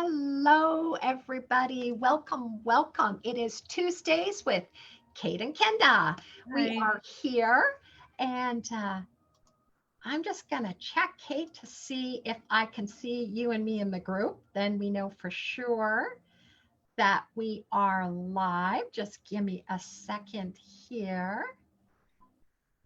Hello, everybody. Welcome, welcome. It is Tuesdays with Kate and Kenda. We Hi. are here, and I'm just going to check, Kate, to see if I can see you and me in the group. Then we know for sure that we are live. Just give me a second here.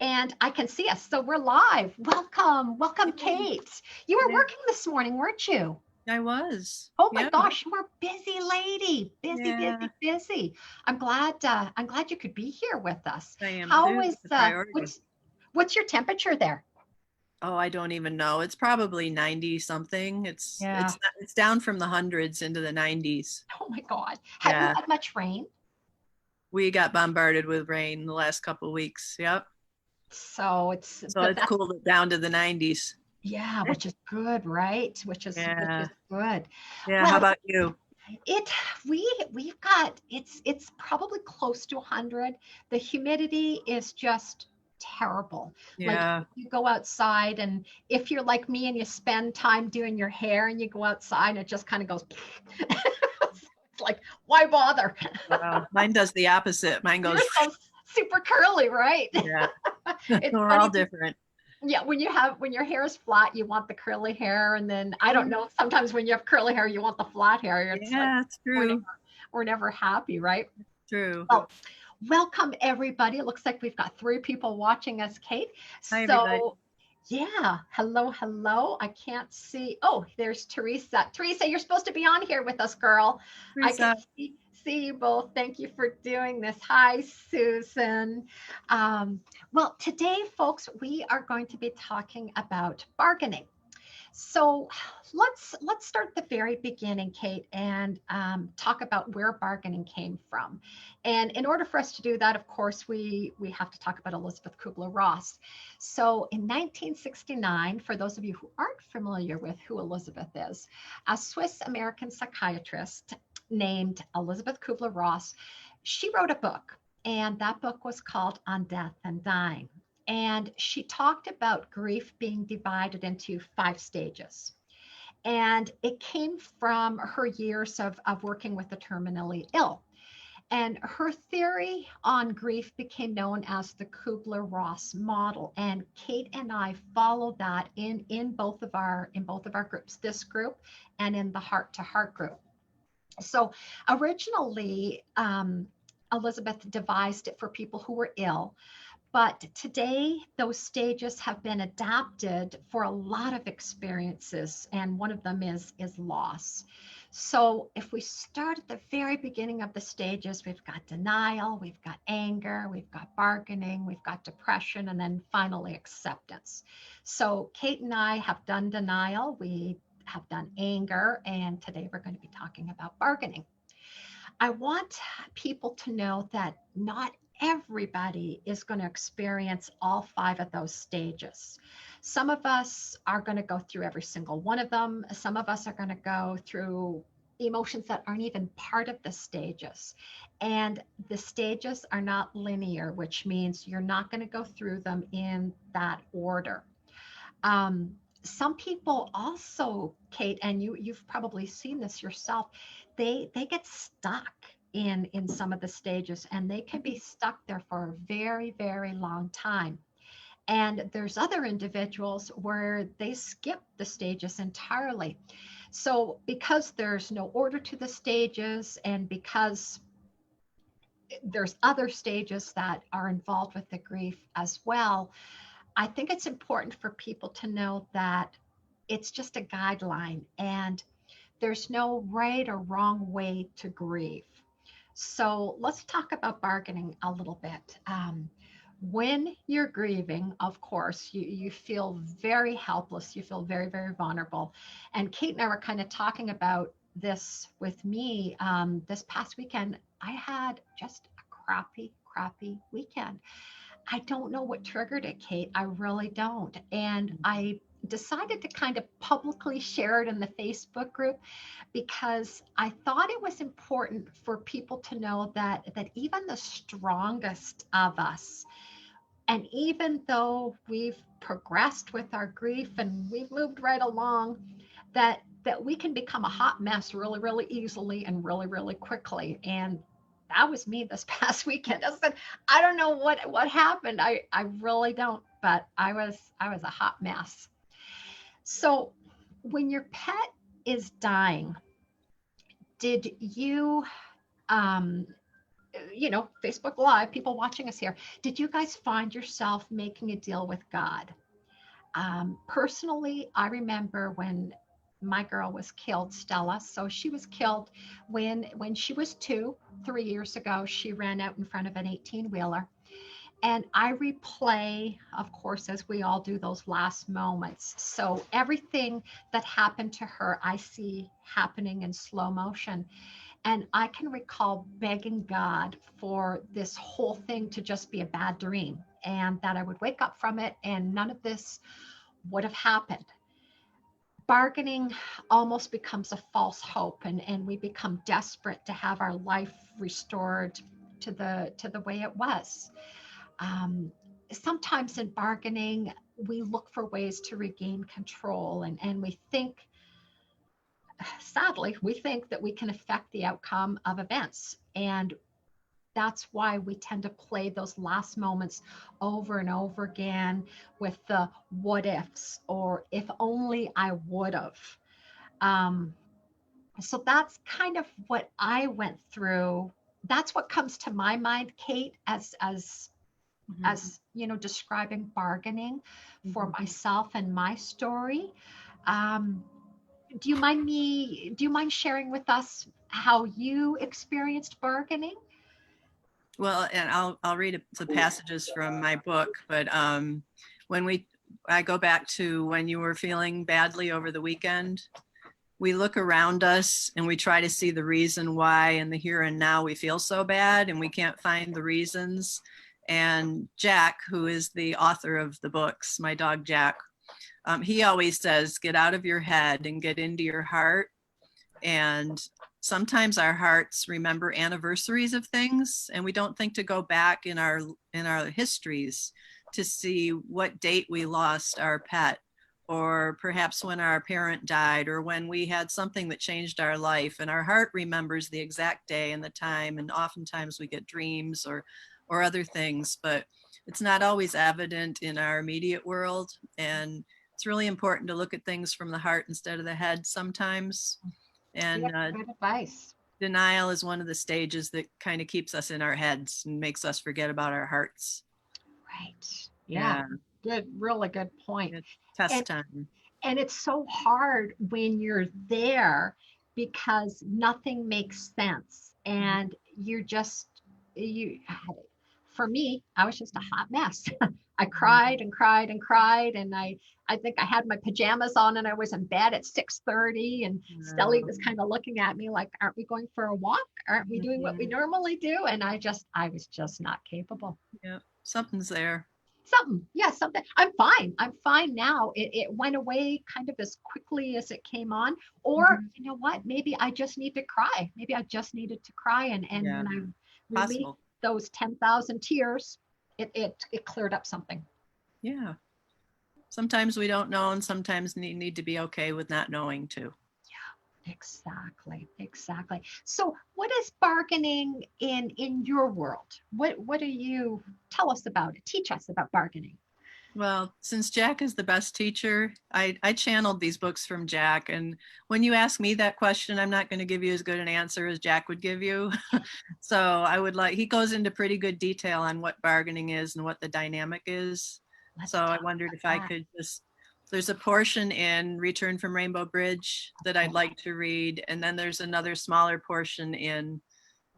And I can see us. So we're live. Welcome, welcome, Yay. Kate. You were Yeah, working this morning, weren't you? I was. Oh my Yeah. gosh, you are busy lady. Busy, Yeah, busy, busy. I'm glad you could be here with us. I am How too. is It's a priority. what's your temperature there? Oh, I don't even know. It's probably 90 something. It's Yeah. it's it's down from the hundreds into the 90s. Oh my God. Have you Yeah. had much rain? We got bombarded with rain the last couple of weeks. Yep. So it's So but it's that's cooled it down to the 90s. yeah, which is good, right? Which is Yeah. good. Yeah. How Well, about you? it we've got it's probably close to 100. The humidity is just terrible. Like Yeah. you go outside and if you're like me and you spend time doing your hair and you go outside and it just kind of goes it's like why bother? Wow. Mine does the opposite. Mine Yours goes, goes super curly, right? yeah. It's We're all funny. different. Yeah, when your hair is flat, you want the curly hair, and then I don't know. Sometimes when you have curly hair, you want the flat hair. It's like Yeah, it's we're never true. we're never happy, right? True. Well, welcome everybody. It looks like we've got three people watching us, Kate. Hi, everybody. So yeah, hello, hello. I can't see. Oh, there's Teresa. Teresa, you're supposed to be on here with us, girl. I can Teresa. see you both. Thank you for doing this. Hi, Susan. Well, today, folks, we are going to be talking about bargaining. So let's start at the very beginning, Kate, and talk about where bargaining came from. And in order for us to do that, of course, we have to talk about Elizabeth Kubler-Ross. So in 1969, for those of you who aren't familiar with who Elizabeth is, a Swiss American psychiatrist named Elizabeth Kubler-Ross, she wrote a book, and that book was called On Death and Dying. And she talked about grief being divided into 5 stages. And it came from her years of working with the terminally ill. And her theory on grief became known as the Kubler-Ross model. And Kate and I followed that in both of our groups, this group and in the heart to heart group. So originally, Elizabeth devised it for people who were ill, but today, those stages have been adapted for a lot of experiences, and one of them is loss. So, if we start at the very beginning of the stages, we've got denial, we've got anger, we've got bargaining, we've got depression, and then finally acceptance. So, Kate and I have done denial, we have done anger, and today we're going to be talking about bargaining. I want people to know that not everybody is going to experience all 5 of those stages. Some of us are going to go through every single one of them. Some of us are going to go through emotions that aren't even part of the stages. And the stages are not linear, which means you're not going to go through them in that order. Some people also, Kate, and you've probably seen this yourself, they get stuck in some of the stages and they can be stuck there for a very, very long time. And there's other individuals where they skip the stages entirely. So because there's no order to the stages and because there's other stages that are involved with the grief as well, I think it's important for people to know that it's just a guideline and there's no right or wrong way to grieve. So let's talk about bargaining a little bit. When you're grieving, of course, you feel very helpless, you feel very, very vulnerable. And Kate and I were kind of talking about this with me this past weekend. I had just a crappy, crappy weekend. I don't know what triggered it, Kate. I really don't. And I decided to kind of publicly share it in the Facebook group because I thought it was important for people to know that even the strongest of us, and even though we've progressed with our grief and we've moved right along, that that we can become a hot mess really, really easily and really, really quickly. And that was me this past weekend. I don't know what happened. I really don't, but I was a hot mess. So when your pet is dying, did you um Facebook Live, people watching us here, did you guys find yourself making a deal with God? Personally, I remember when my girl was killed, Stella. So she was killed when she was 3 years ago. She ran out in front of an 18-wheeler. And I replay, of course, as we all do, those last moments. So everything that happened to her, I see happening in slow motion. And I can recall begging God for this whole thing to just be a bad dream and that I would wake up from it and none of this would have happened. Bargaining almost becomes a false hope, and we become desperate to have our life restored to the way it was. Um, Sometimes in bargaining, we look for ways to regain control, and we think, sadly, we think that we can affect the outcome of events. And that's why we tend to play those last moments over and over again with the what ifs or if only I would have. Um, so that's kind of what I went through. That's what comes to my mind, Kate, Mhm. as describing bargaining for Mhm. myself and my story. Um, do you mind sharing with us how you experienced bargaining? Well, and I'll read the passages from my book, but when we I go back to when you were feeling badly over the weekend, we look around us and we try to see the reason why in the here and now we feel so bad and we can't find the reasons. And Jack, who is the author of the books, my dog Jack, he always says, get out of your head and get into your heart. And sometimes our hearts remember anniversaries of things and we don't think to go back in our histories to see what date we lost our pet, or perhaps when our parent died, or when we had something that changed our life, and our heart remembers the exact day and the time. And oftentimes we get dreams or other things, but it's not always evident in our immediate world. And it's really important to look at things from the heart instead of the head sometimes. Yep, And good advice. denial is one of the stages that kind of keeps us in our heads and makes us forget about our hearts. Right. Yeah. Yeah, Good, really good point. it's And test time. and it's so hard when you're there because nothing makes sense and you're just you for me, I was just a hot mess. I cried and cried and cried, and I think I had my pajamas on, and I was in bed at 6:30, and Stelly was kind of looking at me like, "Aren't we going for a walk? Aren't we doing what we normally do?" And I was just not capable. Yeah, something's there. Something, yeah, something. I'm fine now. It went away kind of as quickly as it came on. Or Mhm. you know what? Maybe I just need to cry. Maybe I just needed to cry, and Yeah, when I released possible. those 10,000 tears, it cleared up something. Yeah. Sometimes we don't know, and sometimes need to be okay with not knowing too. Exactly, exactly. So, what is bargaining in your world? What do you tell us about it? Teach us about bargaining. Well, since Jack is the best teacher, I channeled these books from Jack. And when you ask me that question, I'm not going to give you as good an answer as Jack would give you. So I would like, he goes into pretty good detail on what bargaining is and what the dynamic is. So Let's I talk wondered about if I that. could just, there's a portion in Return from Rainbow Bridge that I'd Okay, like to read. And then there's another smaller portion in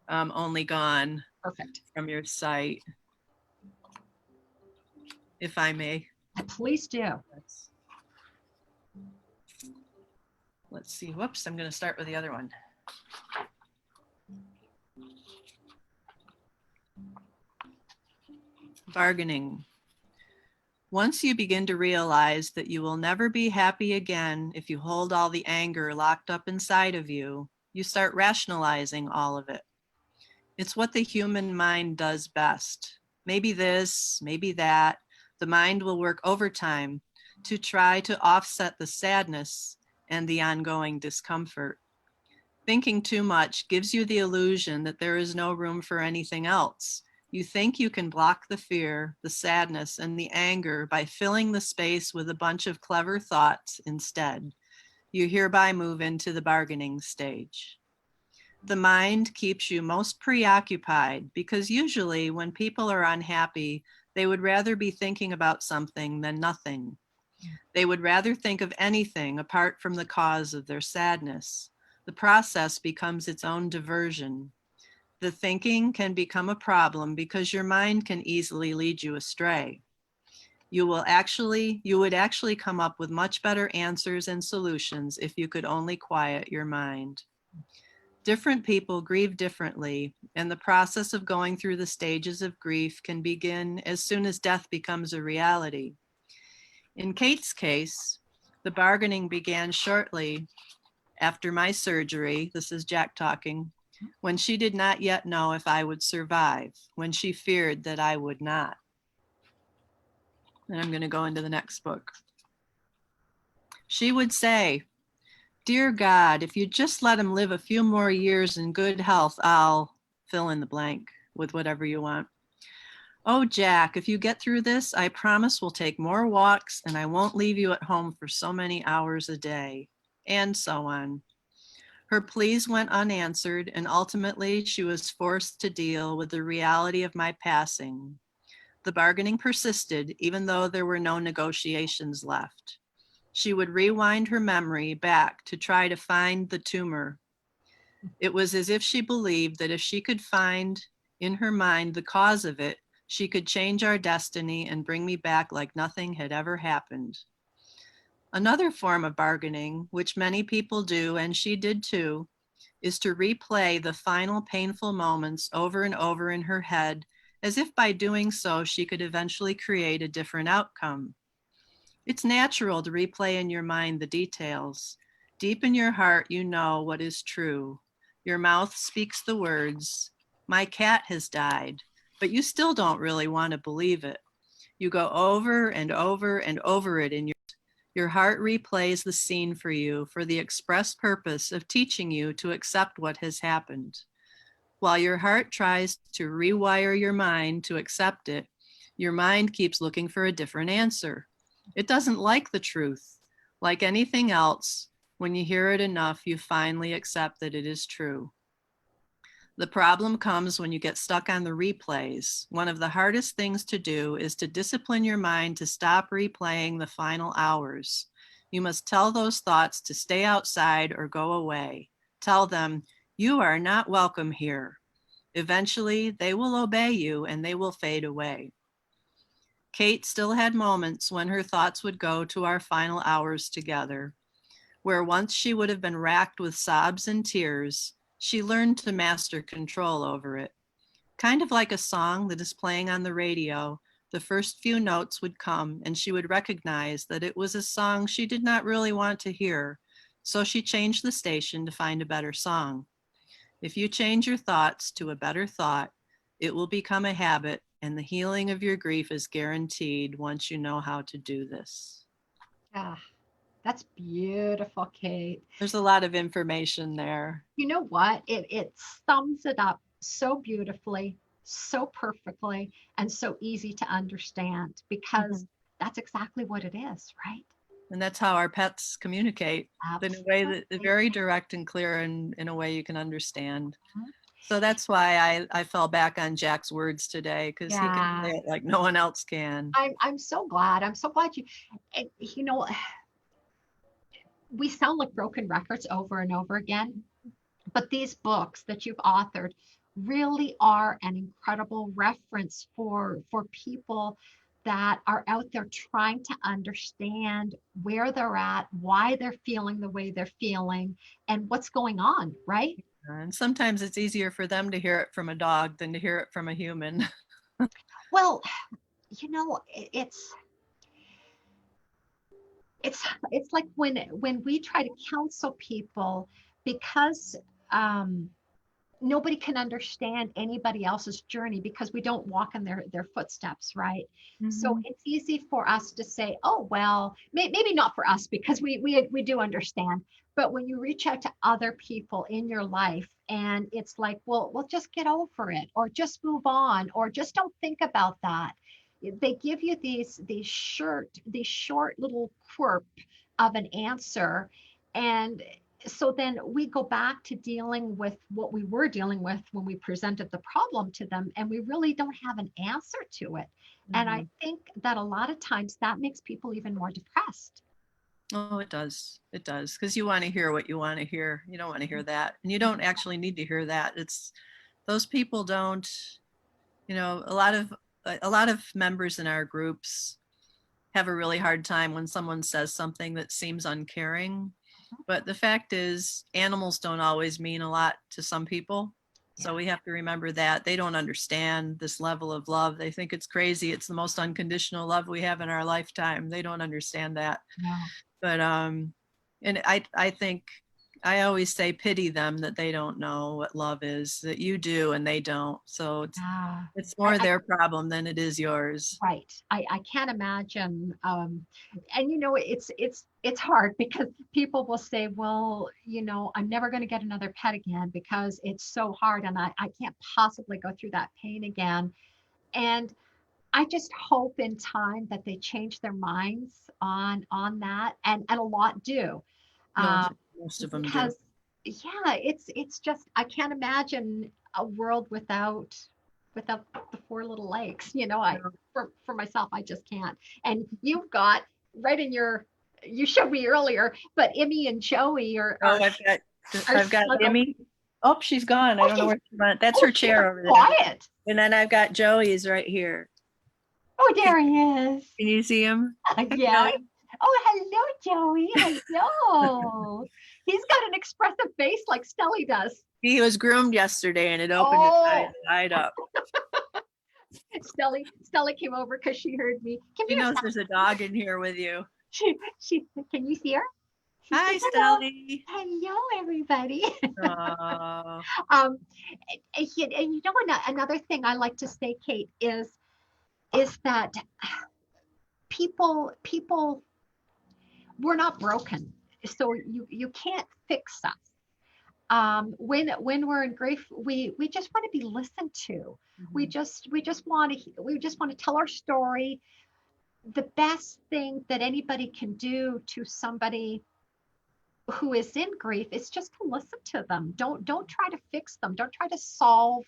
Only Gone perfect. from your site, if I may. Please do. Let's, let's see. Whoops, I'm going to start with the other one. Bargaining. Once you begin to realize that you will never be happy again if you hold all the anger locked up inside of you, you start rationalizing all of it. It's what the human mind does best. Maybe this, maybe that. The mind will work overtime to try to offset the sadness and the ongoing discomfort. Thinking too much gives you the illusion that there is no room for anything else. You think you can block the fear, the sadness, and the anger by filling the space with a bunch of clever thoughts instead. You hereby move into the bargaining stage. The mind keeps you most preoccupied because usually when people are unhappy, they would rather be thinking about something than nothing. They would rather think of anything apart from the cause of their sadness. The process becomes its own diversion. The thinking can become a problem because your mind can easily lead you astray. You would actually come up with much better answers and solutions if you could only quiet your mind. Different people grieve differently, and the process of going through the stages of grief can begin as soon as death becomes a reality. In Kate's case, the bargaining began shortly after my surgery. This is Jack talking, when she did not yet know if I would survive, when she feared that I would not. And I'm going to go into the next book. She would say, "Dear God, if you just let him live a few more years in good health, I'll fill in the blank with whatever you want. Oh, Jack, if you get through this, I promise we'll take more walks and I won't leave you at home for so many hours a day," and so on. Her pleas went unanswered, and ultimately she was forced to deal with the reality of my passing. The bargaining persisted, even though there were no negotiations left. She would rewind her memory back to try to find the tumor. It was as if she believed that if she could find in her mind the cause of it, she could change our destiny and bring me back like nothing had ever happened. Another form of bargaining, which many people do, and she did too, is to replay the final painful moments over and over in her head, as if by doing so she could eventually create a different outcome. It's natural to replay in your mind the details. Deep in your heart, you know what is true. Your mouth speaks the words, "My cat has died," but you still don't really want to believe it. You go over and over and over it in your heart replays the scene for you for the express purpose of teaching you to accept what has happened. While your heart tries to rewire your mind to accept it, your mind keeps looking for a different answer. It doesn't like the truth. Like anything else, when you hear it enough, you finally accept that it is true. The problem comes when you get stuck on the replays. One of the hardest things to do is to discipline your mind to stop replaying the final hours. You must tell those thoughts to stay outside or go away. Tell them, "You are not welcome here." Eventually, they will obey you and they will fade away. Kate still had moments when her thoughts would go to our final hours together, where once she would have been racked with sobs and tears, she learned to master control over it. Kind of like a song that is playing on the radio, the first few notes would come and she would recognize that it was a song she did not really want to hear, so she changed the station to find a better song. If you change your thoughts to a better thought, it will become a habit, and the healing of your grief is guaranteed once you know how to do this. Ah, that's beautiful, Kate. There's a lot of information there. You know what? It sums it up so beautifully, so perfectly, and so easy to understand because that's exactly what it is, right? And that's how our pets communicate in a way that is Absolutely. very direct and clear and in a way you can understand. So that's why I fell back on Jack's words today, because he can say Yeah. it like no one else can. I'm so glad. I'm so glad you know, we sound like broken records over and over again, but these books that you've authored really are an incredible reference for people that are out there trying to understand where they're at, why they're feeling the way they're feeling, and what's going on, right? And sometimes it's easier for them to hear it from a dog than to hear it from a human. Well, you know, it's like when we try to counsel people because um nobody can understand anybody else's journey because we don't walk in their footsteps, right? So Mhm. it's easy for us to say, oh well, maybe not for us because we do understand. But when you reach out to other people in your life and it's like, well, just get over it, or just move on, or just don't think about that. They give you these short little quirk of an answer, and so then we go back to dealing with what we were dealing with when we presented the problem to them, and we really don't have an answer to it. And I Mhm. think that a lot of times that makes people even more depressed. Oh, it does. It does. Because you want to hear what you want to hear. You don't want to hear that. And you don't actually need to hear that. It's those people don't, a lot of members in our groups have a really hard time when someone says something that seems uncaring. But the fact is, animals don't always mean a lot to some people. Yeah. So we have to remember that they don't understand this level of love. They think it's crazy. It's the most unconditional love we have in our lifetime. They don't understand that. No. But and I think I always say pity them that they don't know what love is, that you do and they don't. So Ah, it's I, more I their problem than it is yours. right. I can't imagine. And it's hard because people will say, well, I'm never going to get another pet again because it's so hard and I can't possibly go through that pain again. And I just hope in time that they change their minds on that, and a lot do, No, uh, most of them do. because yeah, it's just I can't imagine a world without the four little legs. I No. for myself I just can't. And you've got right in your you showed me earlier, but Emmy and Joey are Oh, are are I've got snuggled. Emmy. Oh, she's gone. I Oh, don't know where she went. That's her she's so chair over there. quiet. And then I've got Joey's right here. Oh, Can, there he is. can you see him? Hi, Yeah. Joey. Oh, hello, Joey. Hello. He's got an expressive face like Stelly does. He was groomed yesterday and it opened its eyes Oh, wide up. Stelly came over because she heard me. Come She here, knows Stelly. there's a dog in here with you. She, can you see her? She said, Hi, hello. Stelly. Hello, everybody. Oh, um, and you know, another thing I like to say, Kate, is that people we're not broken, so you can't fix us. When we're in grief, we just want to be listened to. mhm. We just want to tell our story. The best thing that anybody can do to somebody who is in grief is just to listen to them. Don't try to fix them. Don't try to solve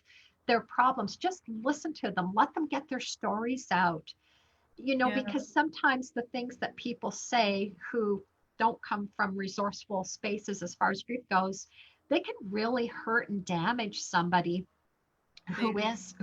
their problems. Just listen to them. Let them get their stories out. Yeah, Because sometimes the things that people say who don't come from resourceful spaces as far as grief goes, they can really hurt and damage somebody they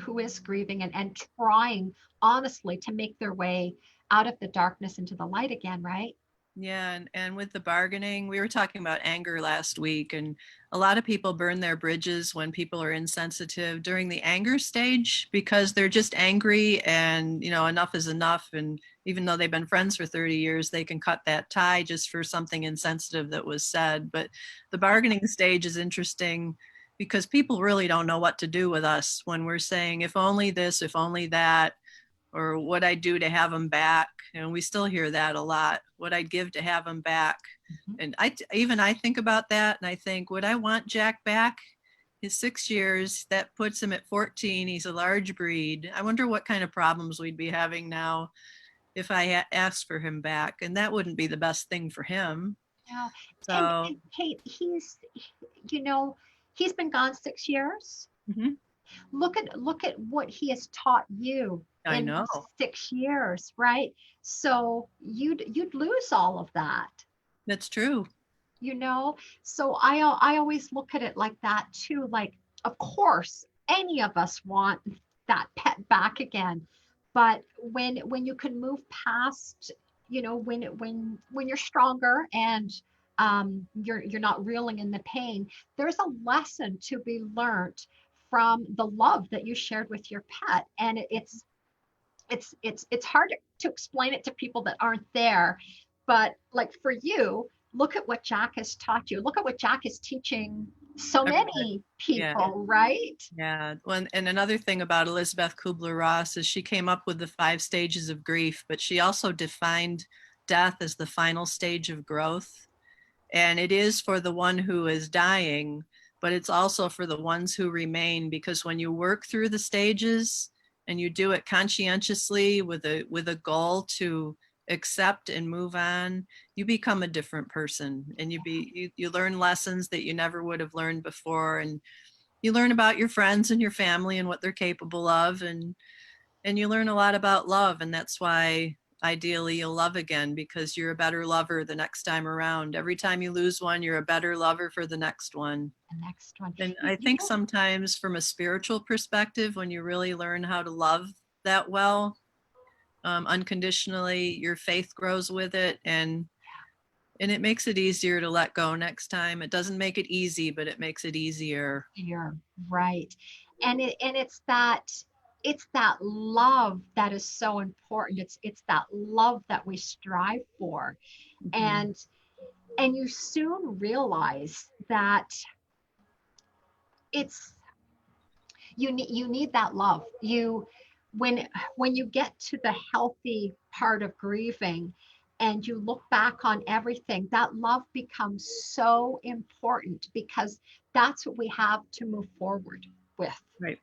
who is grieving and trying honestly to make their way out of the darkness into the light again, right? Yeah, and with the bargaining, we were talking about anger last week, and a lot of people burn their bridges when people are insensitive during the anger stage because they're just angry and, enough is enough. And even though they've been friends for 30 years, they can cut that tie just for something insensitive that was said. But the bargaining stage is interesting because people really don't know what to do with us when we're saying, if only this, if only that, or what I'd do to have him back. And we still hear that a lot. What I'd give to have him back. Mhm. And I think about that and I think, would I want Jack back? His 6 years, that puts him at 14. He's a large breed. I wonder what kind of problems we'd be having now if I asked for him back. And that wouldn't be the best thing for him. Yeah. So, And Kate, you know, he's been gone 6 years. mhm, Look at what he has taught you I in know. those 6 years, right? So you'd lose all of that, That's true. you know. So I always look at it like that too. Like, of course, any of us want that pet back again, but when you can move past, when you're stronger and you're not reeling in the pain, there's a lesson to be learned from the love that you shared with your pet, and it's hard to explain it to people that aren't there. But like for you, look at what Jack has taught you. Look at what Jack is teaching so Everybody. many Yeah. people, right? Yeah. Well, and another thing about Elizabeth Kubler-Ross is she came up with the 5 stages of grief, but she also defined death as the final stage of growth. And it is for the one who is dying, but it's also for the ones who remain, because when you work through the stages and you do it conscientiously with a goal to accept and move on, you become a different person, and you learn lessons that you never would have learned before, and you learn about your friends and your family and what they're capable of, and you learn a lot about love. And that's why ideally you'll love again, because you're a better lover the next time around. Every time you lose one, you're a better lover for the next one. The next one. And You, I you think know, sometimes from a spiritual perspective, when you really learn how to love that well, unconditionally, your faith grows with it, and it makes it easier to let go next time. It doesn't make it easy, but it makes it easier. you're right. And it's that love that is so important. It's that love that we strive for. Mhm. And you soon realize that it's you need that love. When you get to the healthy part of grieving and you look back on everything, that love becomes so important because that's what we have to move forward with. Right.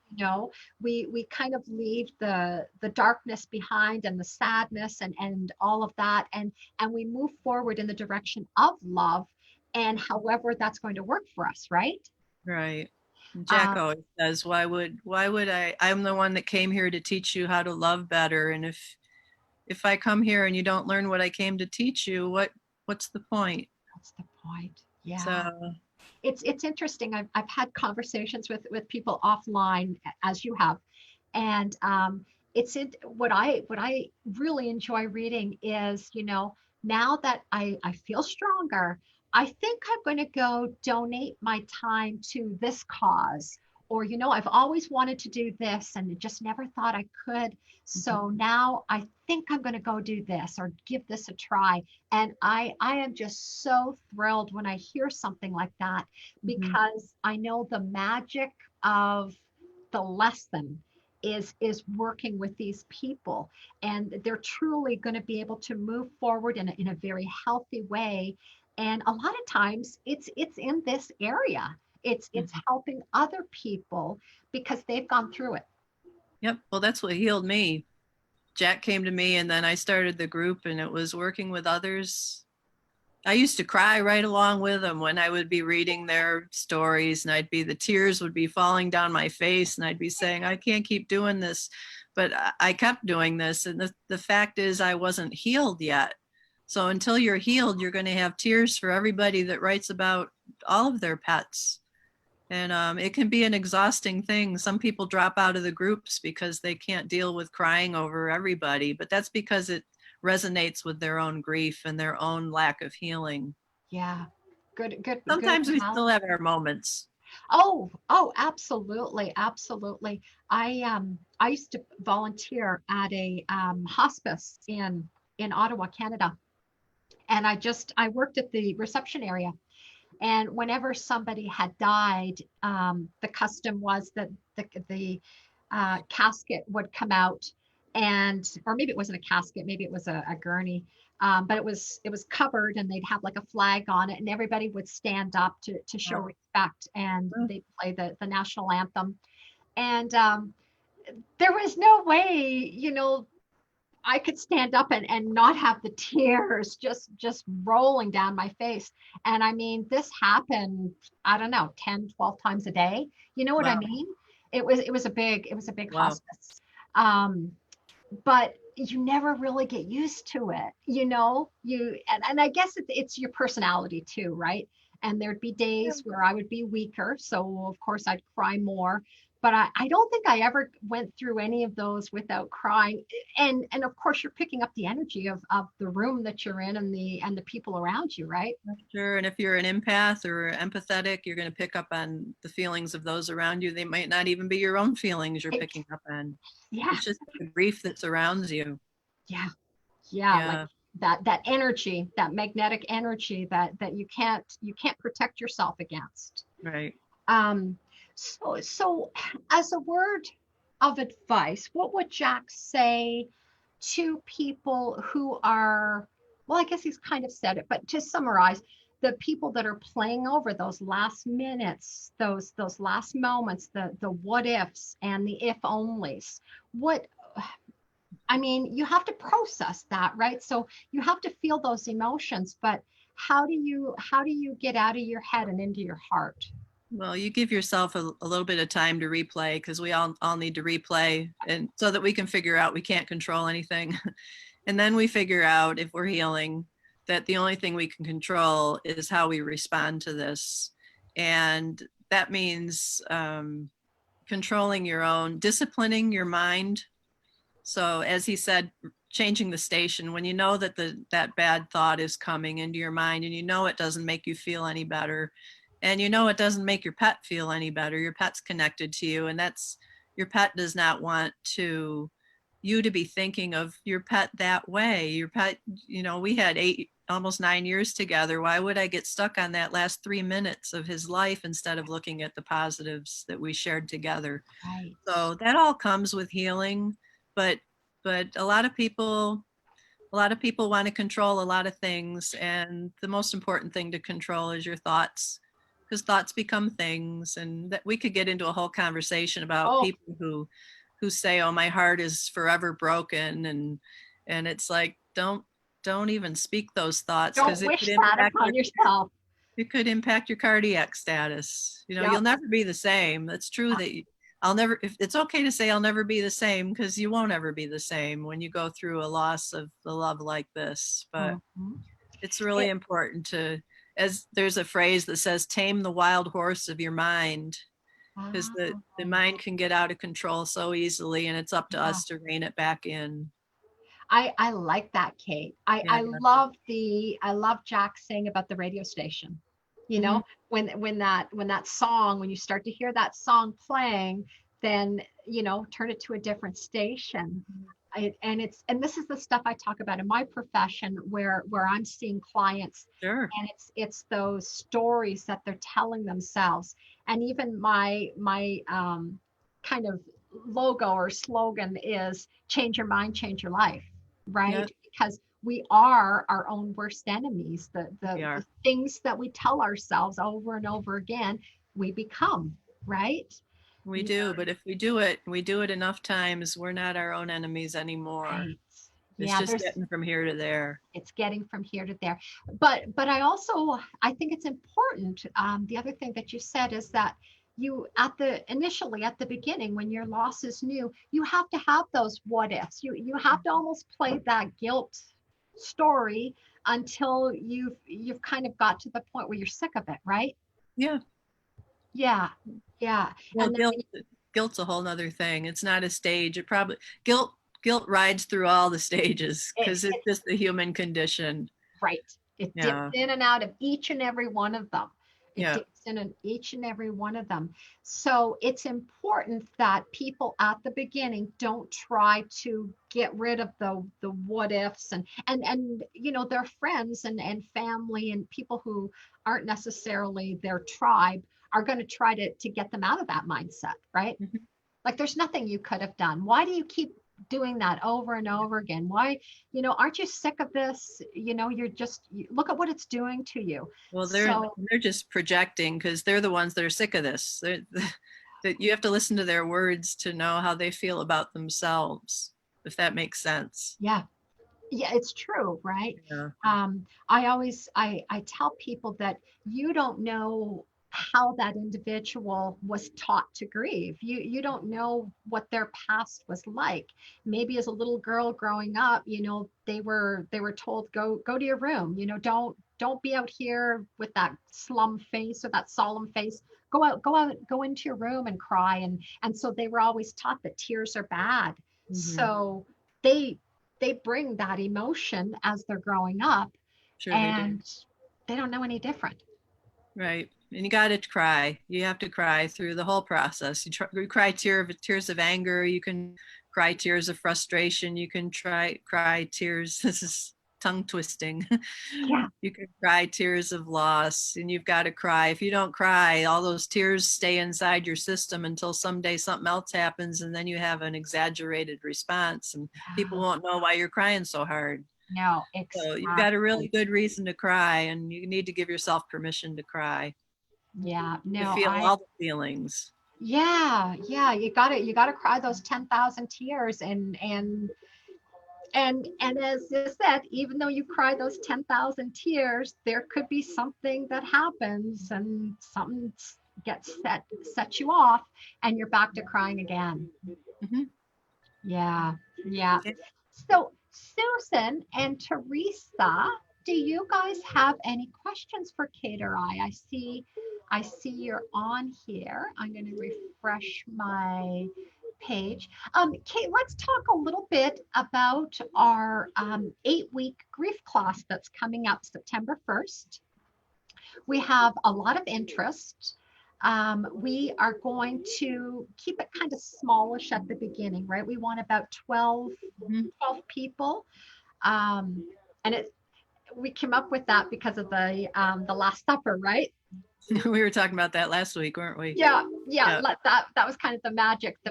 We kind of leave the darkness behind and the sadness and all of that, and we move forward in the direction of love, and however that's going to work for us, right? Right. Jack um, always says, why would I'm the one that came here to teach you how to love better. And if I come here and you don't learn what I came to teach you, what's the point? That's the point. Yeah. So It's interesting. I've had conversations with people offline, as you have, and what I really enjoy reading is, now that I feel stronger, I think I'm going to go donate my time to this cause. Or, I've always wanted to do this and just never thought I could. So mhm, now I think I'm going to go do this or give this a try. And I am just so thrilled when I hear something like that, mhm, because I know the magic of the lesson is working with these people, and they're truly going to be able to move forward in a very healthy way. And a lot of times it's in this area. It's mhm. helping other people because they've gone through it. Yep. Well, that's what healed me. Jack came to me, and then I started the group, and it was working with others. I used to cry right along with them when I would be reading their stories, and the tears would be falling down my face, and I'd be saying, I can't keep doing this. But I kept doing this. And the fact is, I wasn't healed yet. So until you're healed, you're going to have tears for everybody that writes about all of their pets. And it can be an exhausting thing. Some people drop out of the groups because they can't deal with crying over everybody, but that's because it resonates with their own grief and their own lack of healing. Yeah. Good Sometimes we still analogy. have our moments. Oh, absolutely, absolutely. I used to volunteer at a hospice in Ottawa, Canada, and I worked at the reception area. And whenever somebody had died, the custom was that the casket would come out, and or maybe it wasn't a casket, maybe it was a gurney, but it was covered, and they'd have like a flag on it, and everybody would stand up to show Oh, respect, and well, they'd play the national anthem. And there was no way, I could stand up and not have the tears just rolling down my face. And I mean, this happened, I don't know, 10, 12 times a day. You know what I wow. mean? It was a big Wow. hospice. Um, but you never really get used to it, and I guess it's your personality too, right? And there'd be days where I would be weaker, so of course I'd cry more. But I don't think I ever went through any of those without crying. And of course you're picking up the energy of the room that you're in and the people around you, right? Sure. And if you're an empath or empathetic, you're going to pick up on the feelings of those around you. They might not even be your own feelings you're It, picking up on. yeah, It's just the grief that surrounds you. yeah, yeah. Like Yeah. that energy, that magnetic energy that you can't protect yourself against. Right. Um, so as a word of advice, what would Jack say to people who are, well, I guess he's kind of said it, but to summarize, the people that are playing over those last minutes, those last moments, the what ifs and the if onlys. What I mean, you have to process that, right? So you have to feel those emotions, but how do you get out of your head and into your heart? Well, you give yourself a little bit of time to replay, because we all need to replay, and so that we can figure out we can't control anything. And then we figure out, if we're healing, that the only thing we can control is how we respond to this. And that means controlling your own, disciplining your mind. So as he said, changing the station when you know that that bad thought is coming into your mind, and you know it doesn't make you feel any better, and you know it doesn't make your pet feel any better. Your pet's connected to you, and that's, your pet does not want you to be thinking of your pet that way. Your pet, we had almost 9 years together. Why would I get stuck on that last 3 minutes of his life instead of looking at the positives that we shared together? Right. So that all comes with healing, but a lot of people want to control a lot of things, and the most important thing to control is your thoughts, because thoughts become things. And that we could get into a whole conversation about Oh, people who say, oh, my heart is forever broken, and it's like, don't even speak those thoughts, because don't wish that upon yourself. it could impact your cardiac status. Yep. You'll never be the same. That's true. That I'll never, if it's okay to say I'll never be the same, because you won't ever be the same when you go through a loss of the love like this. But Mhm. it's really It, important to, as there's a phrase that says, tame the wild horse of your mind, because the wow. mind can get out of control so easily, and it's up to Yeah. us to rein it back in. I like that, Kate. I Yeah. I love I love Jack saying about the radio station. You Hmm. know, when that song, when you start to hear that song playing, then turn it to a different station. And this is the stuff I talk about in my profession, where I'm seeing clients, Sure. and it's those stories that they're telling themselves. And even my kind of logo or slogan is change your mind, change your life, Yeah, right? Because we are our own worst enemies. we The are. things that we tell ourselves over and over again, we become, right? We Yeah, do, but if we do it enough times, we're not our own enemies anymore. right. It's Yeah, just getting from here to there. it's getting from here to there. But I think it's important. The other thing that you said is that you initially at the beginning, when your loss is new, you have to have those what ifs. You have to almost play that guilt story until you've kind of got to the point where you're sick of it, right? Yeah. Yeah, yeah. Well, And then when guilt's a whole nother thing. It's not a stage. It probably, guilt rides through all the stages, because it's it just the human condition. right. It dips Yeah. in and out of each and every one of them. It Yeah. dips in each and every one of them. So it's important that people at the beginning don't try to get rid of the what ifs, and their friends and family and people who aren't necessarily their tribe are going to try to get them out of that mindset, right? Mhm. Like there's nothing you could have done. Why do you keep doing that over and over again? Why, aren't you sick of this? Look at what it's doing to you. Well, So, they're just projecting, because they're the ones that are sick of this. That you have to listen to their words to know how they feel about themselves, if that makes sense. yeah, yeah, it's true, right? Yeah. I tell people that you don't know how that individual was taught to grieve. You don't know what their past was like. Maybe as a little girl growing up, they were told, go to your room. Don't be out here with that slum face or that solemn face. Go out, go into your room and cry. And so they were always taught that tears are bad. Hmm. So they they bring that emotion as they're growing up, Sure they do. and they don't know any different. Right. And you got to cry. You have to cry through the whole process. You cry tears of anger. You can cry tears of frustration. You can cry tears. This is tongue twisting. Yeah. You can cry tears of loss, and you've got to cry. If you don't cry, all those tears stay inside your system until someday something else happens, and then you have an exaggerated response, and people won't know why you're crying so hard. No, So you've got a really exactly. good reason to cry, and you need to give yourself permission to cry, Yeah, to no, feel all the feelings. yeah, you gotta cry those 10,000 tears and as you said, even though you cry those 10,000 tears, there could be something that happens and something gets set you off and you're back to crying again. Mhm. Yeah, yeah. Yeah. So Susan and Teresa, do you guys have any questions for Kate or I see you're on here. I'm going to refresh my page. Kate, let's talk a little bit about our 8-week grief class that's coming up September 1st. We have a lot of interest. We are going to keep it kind of smallish at the beginning, right? We want about 12, Mhm. 12 people. Um, and we came up with that because of the Last Supper, right? We were talking about that last week, weren't we? Yeah, Yeah. that was kind of the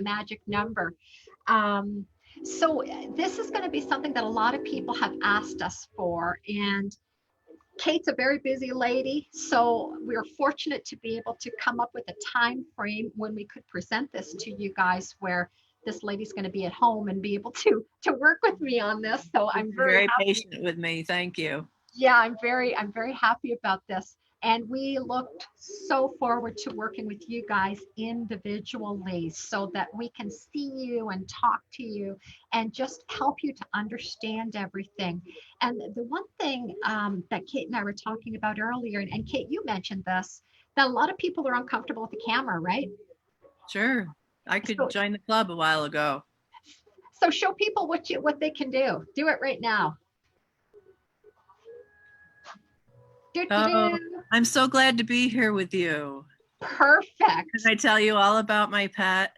magic number. Um, so this is going to be something that a lot of people have asked us for, and Kate's a very busy lady, so we were fortunate to be able to come up with a time frame when we could present this to you guys where this lady's going to be at home and be able to work with me on this. So You've I'm been very very happy. patient with me. Thank you. Yeah, I'm very happy about this. And we looked so forward to working with you guys individually so that we can see you and talk to you and just help you to understand everything. And the one thing that Kate and I were talking about earlier, and Kate, you mentioned this, that a lot of people are uncomfortable with the camera, right? Sure. I could So, join the club a while ago. so show people what they can do. Do it right now. Do, do, Oh, do. I'm so glad to be here with you. Can Perfect. I tell you all about my pet?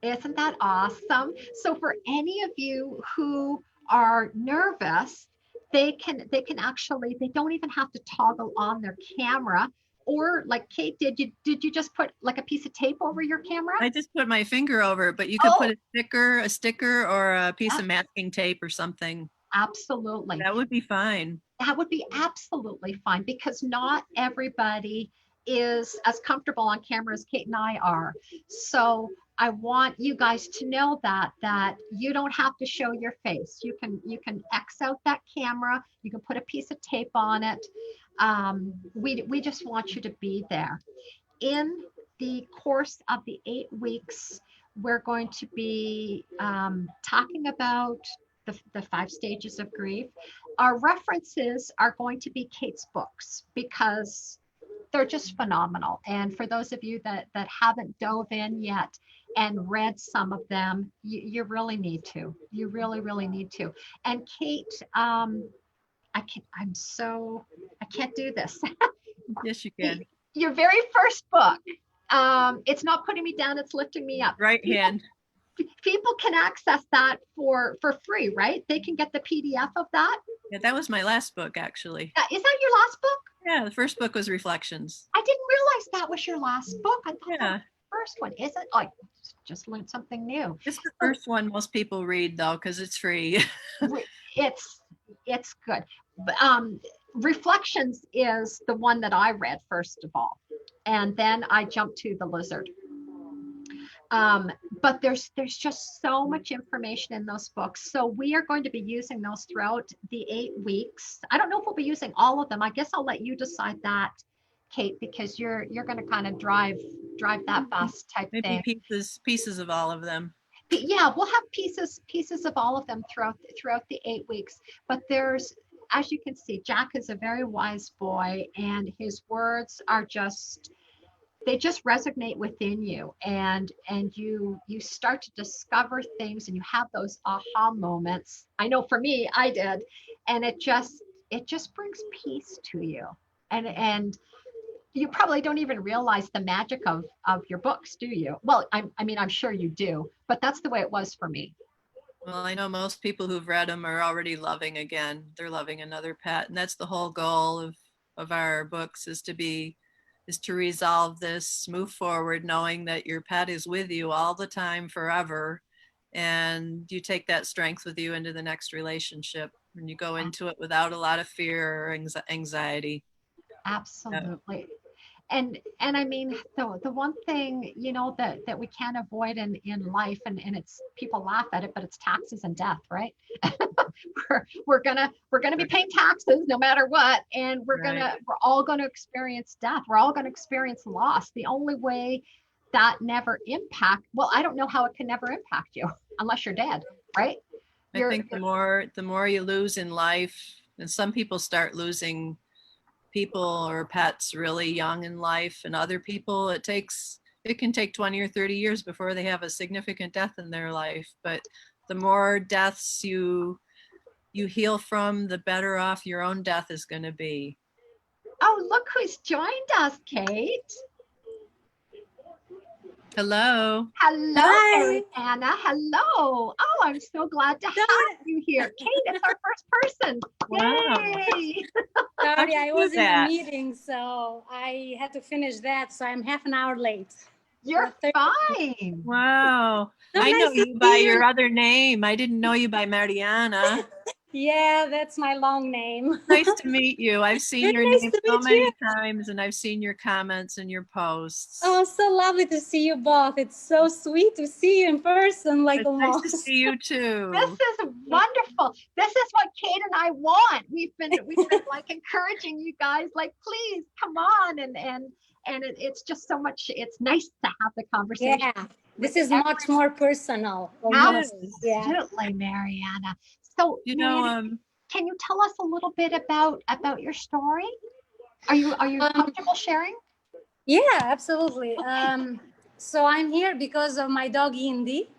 Isn't that awesome? So for any of you who are nervous, they can actually they don't even have to toggle on their camera or like Kate did you just put like a piece of tape over your camera? I just put my finger over it, but you could put Oh, a sticker or a piece yeah, of masking tape or something. absolutely. That would be fine. That would be absolutely fine because not everybody is as comfortable on camera as Kate and I are. So I want you guys to know that you don't have to show your face. You can X out that camera. You can put a piece of tape on it. We just want you to be there. In the course of the 8 weeks, we're going to be talking about the 5 stages of grief. Our references are going to be Kate's books because they're just phenomenal. And for those of you that haven't dove in yet and read some of them, you really need to. You really, really need to. And Kate, I can't do this. Yes, you can. Your very first book. It's not putting me down; it's lifting me up. Right People hand. people can access that for free, right? They can get the PDF of that. Yeah, that was my last book, actually. Is that your last book? Yeah, the first book was Reflections. I didn't realize that was your last book. I thought that was Yeah, the first one. Is it? I just learned something new. it's the So first one most people read, though, because it's free. it's it's good. Reflections is the one that I read first of all, and then I jumped to the lizard. Um, but there's just so much information in those books. So we are going to be using those throughout the 8 weeks. I don't know if we'll be using all of them. I guess I'll let you decide that, Kate, because you're going to kind of drive that bus type Maybe thing. pieces of all of them. Yeah, we'll have pieces of all of them throughout the 8 weeks. But there's, as you can see, Jack is a very wise boy, and his words are just they just resonate within you, and you start to discover things, and you have those aha moments. I know for me, I did, and it just brings peace to you, and you probably don't even realize the magic of your books, do you? Well, I mean, I'm sure you do, but that's the way it was for me. Well, I know most people who've read them are already loving again. They're loving another pet. And that's the whole goal of our books is to resolve this, move forward, knowing that your pet is with you all the time, forever. And you take that strength with you into the next relationship. And you go into it without a lot of fear or anxiety. Absolutely. And I mean, the one thing, you know, that we can't avoid in life, and it's, people laugh at it, but it's taxes and death, right? We're gonna be paying taxes no matter what, and Right. we're all gonna experience death. We're all gonna experience loss. The only way that never impact, well, I don't know how it can never impact you unless you're dead, right? I think You're the more you lose in life, and some people start losing people or pets really young in life, and other people it can take 20 or 30 years before they have a significant death in their life. But the more deaths you heal from, the better off your own death is going to be. Oh, look who's joined us, Kate. Hello. Hello, Hi. Anna. Hello. Oh, I'm so glad to have you here. Kate, it's our first person. Wow. Yay. Sorry, you I do was in a that? meeting, so I had to finish that. So I'm half an hour late. You're Yeah, fine. Wow. So I know nice to you by see your you. other name. I didn't know you by Mariana. Yeah, that's my long name. Nice to meet you. I've seen Very your nice name to so meet you. many times, and I've seen your comments and your posts. Oh, so lovely to see you both. It's so sweet to see you in person, like It's nice to almost. see you This too. is wonderful. This is what Kate and I want. We've been like encouraging you guys, like, please come on, it's just so much. It's nice to have the conversation Yeah, with this is much everyone. more personal, almost. Yes. Yeah. Absolutely, Mariana. So, You know, Mariana, can you tell us a little bit about your story? Are you Um, comfortable sharing? yeah, absolutely. Okay. So I'm here because of my dog Indy.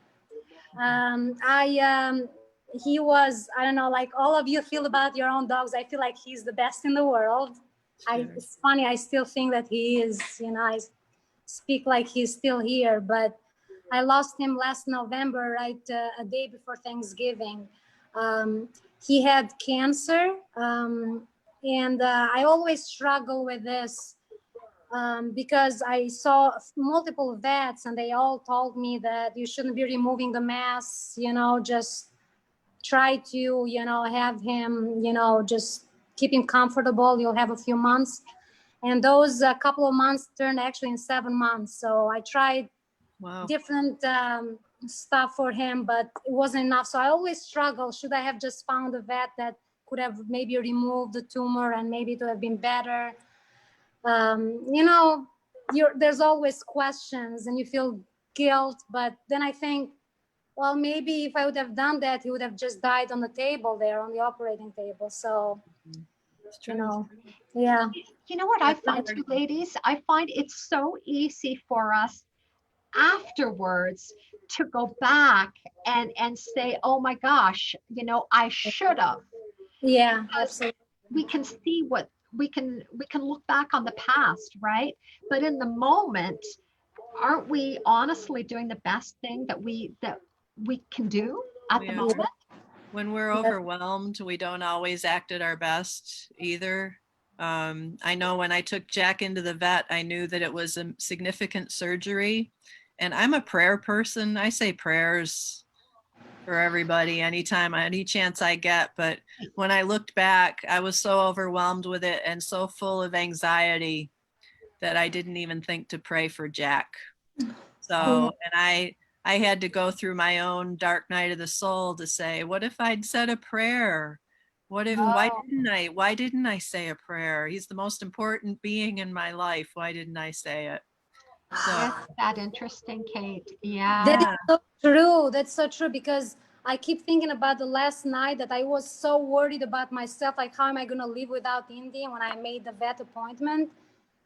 He was, I don't know, like all of you feel about your own dogs. I feel like he's the best in the world. sure. It's funny, I still think that he is, you know, I speak like he's still here, but I lost him last November, right, a day before Thanksgiving. He had cancer, and I always struggle with this because I saw multiple vets and they all told me that you shouldn't be removing the mass, you know, just try to, you know, have him, you know, just keep him comfortable. You'll have a few months. And those couple of months turned actually in 7 months. So I tried Wow. different stuff for him, but it wasn't enough. So I always struggle. Should I have just found a vet that could have maybe removed the tumor and maybe it would have been better? You know, there's always questions and you feel guilt, but then I think, well, maybe if I would have done that, he would have just died on the table there, on the operating table. So, It's you true. know, yeah. You know what I That's find hard. too, ladies? I find it's so easy for us afterwards to go back and say, oh my gosh, you know, I should have, Yeah, because absolutely. we can see what we can look back on the past, right? But in the moment, aren't we honestly doing the best thing that we can do at the Yeah. moment? When we're Yeah. overwhelmed, we don't always act at our best either. I know when I took Jack into the vet, I knew that it was a significant surgery. And I'm a prayer person. I say prayers for everybody anytime, any chance I get. But when I looked back, I was so overwhelmed with it and so full of anxiety that I didn't even think to pray for Jack. Yeah. So, and I had to go through my own dark night of the soul to say, what if I'd said a prayer? What if, Oh, why didn't I say a prayer? He's the most important being in my life. Why didn't I say it? So, Isn't that interesting, Kate? Yeah. that is yeah, so true. That's so true because I keep thinking about the last night that I was so worried about myself. Like, how am I going to live without Indy when I made the vet appointment?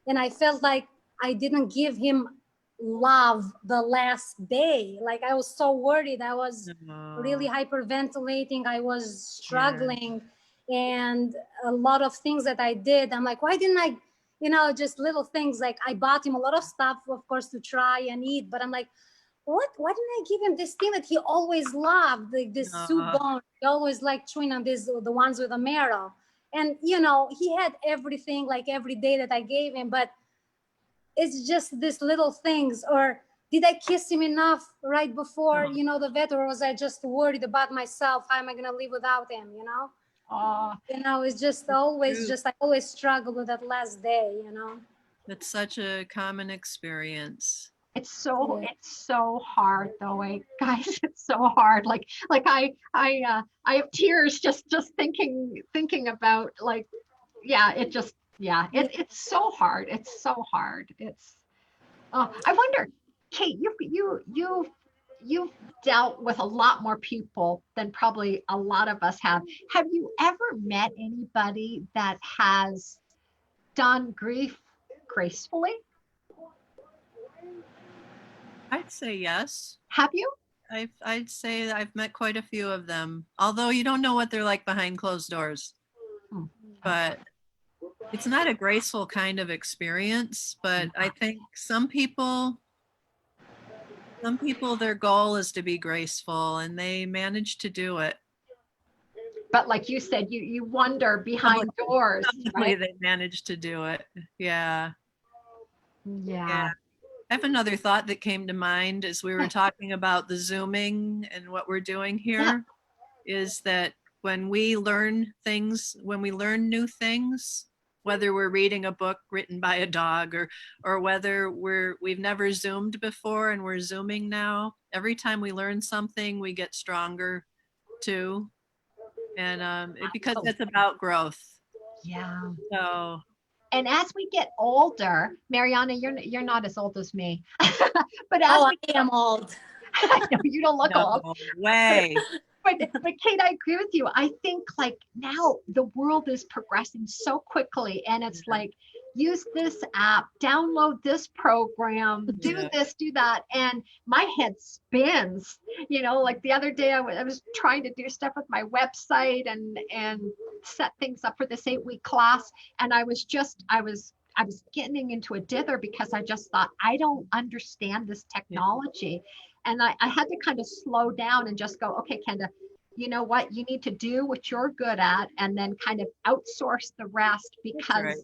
And I felt like I didn't give him love the last day. Like, I was so worried. I was really no, hyperventilating. I was yeah, struggling. And a lot of things that I did, I'm like, why didn't I, you know, just little things like I bought him a lot of stuff, of course, to try and eat. But I'm like, why didn't I give him this thing that he always loved, like this soup bone? He always liked chewing on this, the ones with the marrow. And, you know, he had everything like every day that I gave him, but it's just these little things. Or did I kiss him enough right before, you know, the vet, or was I just worried about myself? How am I going to live without him, you know? You know, it's just always I always struggle with that last day, you know? It's such a common experience. It's so hard though, guys. It's so hard. Like I have tears just thinking about, like, yeah, it's so hard. It's so hard. It's I wonder, Kate, you've dealt with a lot more people than probably a lot of us have. Have you ever met anybody that has done grief gracefully? I'd say yes. Have you? I'd say that I've met quite a few of them, although you don't know what they're like behind closed doors. But it's not a graceful kind of experience, but I think some people, their goal is to be graceful, and they manage to do it. But like you said, you wonder behind doors, right? They manage to do it. Yeah. Yeah. I have another thought that came to mind as we were talking about the Zooming and what we're doing here, is that when we learn new things, whether we're reading a book written by a dog, or whether we've never Zoomed before and we're Zooming now, every time we learn something, we get stronger too. And because it's about growth. Yeah. So. And as we get older, Mariana, you're not as old as me, but as I am old. I know you don't look old. Way. But Kate, I agree with you. I think like now the world is progressing so quickly, and it's like, use this app, download this program, do this, do that, and my head spins. You know, like the other day I was trying to do stuff with my website and set things up for this 8-week class, and I was getting into a dither because I just thought, I don't understand this technology. And I had to kind of slow down and just go, okay, Kenda, you know what? You need to do what you're good at and then kind of outsource the rest, because